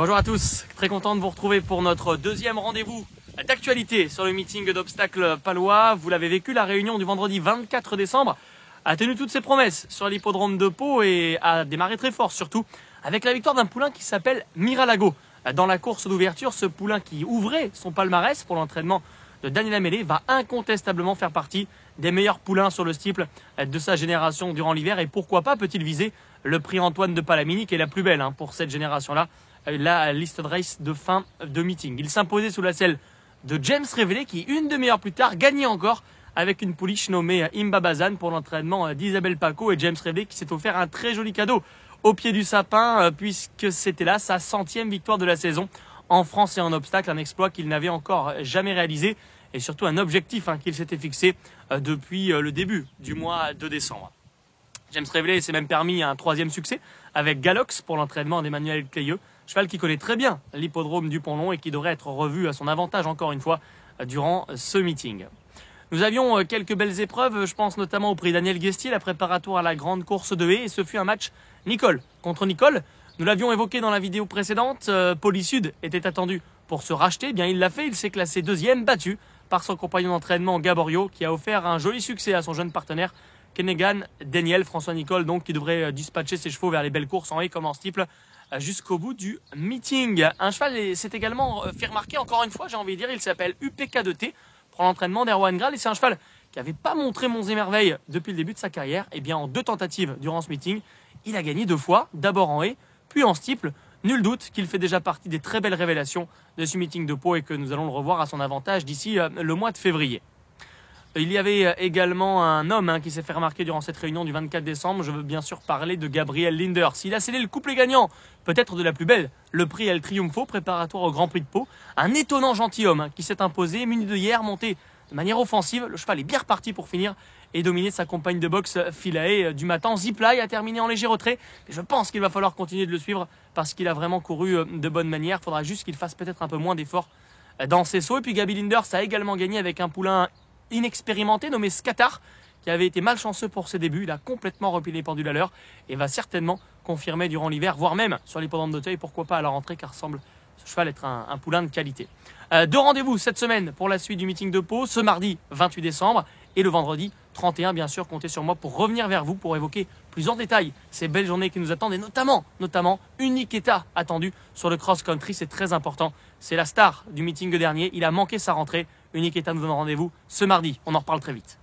Bonjour à tous, très content de vous retrouver pour notre deuxième rendez-vous d'actualité sur le meeting d'obstacles palois. Vous l'avez vécu, la réunion du vendredi 24 décembre a tenu toutes ses promesses sur l'hippodrome de Pau et a démarré très fort, surtout avec la victoire d'un poulain qui s'appelle Miralago. Dans la course d'ouverture, ce poulain qui ouvrait son palmarès pour l'entraînement de Daniel Amélé va incontestablement faire partie des meilleurs poulains sur le steeple de sa génération durant l'hiver. Et pourquoi pas peut-il viser le prix Antoine de Palamini, qui est la plus belle pour cette génération-là, la liste de race de fin de meeting. Il s'imposait sous la selle de James Révélé, qui une demi-heure plus tard gagnait encore avec une pouliche nommée Imba Bazan pour l'entraînement d'Isabelle Paco. Et James Révélé qui s'est offert un très joli cadeau au pied du sapin, puisque c'était là sa 100e victoire de la saison en France et en obstacle, un exploit qu'il n'avait encore jamais réalisé et surtout un objectif qu'il s'était fixé depuis le début du mois de décembre. James Révélé s'est même permis un troisième succès avec Galox pour l'entraînement d'Emmanuel Clayeux, cheval qui connaît très bien l'hippodrome du Pont-Long et qui devrait être revu à son avantage encore une fois durant ce meeting. Nous avions quelques belles épreuves, je pense notamment au prix Daniel Guestier, la préparatoire à la grande course de haies, et ce fut un match Nicole contre Nicole. Nous l'avions évoqué dans la vidéo précédente, Polysud était attendu pour se racheter, bien il l'a fait, il s'est classé deuxième, battu par son compagnon d'entraînement Gaborio, qui a offert un joli succès à son jeune partenaire Kenegan Daniel. François Nicole donc qui devrait dispatcher ses chevaux vers les belles courses en haie comme en steeple jusqu'au bout du meeting. Un cheval s'est également fait remarquer encore une fois, j'ai envie de dire, il s'appelle UPK2T pour l'entraînement d'Erwan Graal et c'est un cheval qui n'avait pas montré monts et merveilles depuis le début de sa carrière. Et bien en 2 tentatives durant ce meeting, il a gagné 2 fois, d'abord en haie puis en steeple. Nul doute qu'il fait déjà partie des très belles révélations de ce meeting de Pau et que nous allons le revoir à son avantage d'ici le mois de février. Il y avait également un homme qui s'est fait remarquer durant cette réunion du 24 décembre. Je veux bien sûr parler de Gabriel Linders. Il a scellé le couplet gagnant, peut-être de la plus belle, le prix El Triunfo, préparatoire au Grand Prix de Pau. Un étonnant gentilhomme qui s'est imposé, muni de hier, monté de manière offensive. Le cheval est bien reparti pour finir et dominer sa compagne de boxe Philae du matin. Zipline a terminé en léger retrait. Mais je pense qu'il va falloir continuer de le suivre parce qu'il a vraiment couru de bonne manière. Il faudra juste qu'il fasse peut-être un peu moins d'efforts dans ses sauts. Et puis Gabi Linders a également gagné avec un poulain inexpérimenté nommé Scatar, qui avait été malchanceux pour ses débuts. Il a complètement replié les pendules à l'heure et va certainement confirmer durant l'hiver, voire même sur l'hippodrome d'Auteuil, pourquoi pas à la rentrée, car semble ce cheval être un poulain de qualité. 2 rendez-vous cette semaine pour la suite du meeting de Pau, ce mardi 28 décembre et le vendredi 31, bien sûr. Comptez sur moi pour revenir vers vous pour évoquer plus en détail ces belles journées qui nous attendent et notamment Uniqueta attendu sur le cross-country, c'est très important. C'est la star du meeting dernier, il a manqué sa rentrée. Uniqueta nous donne rendez-vous ce mardi, on en reparle très vite.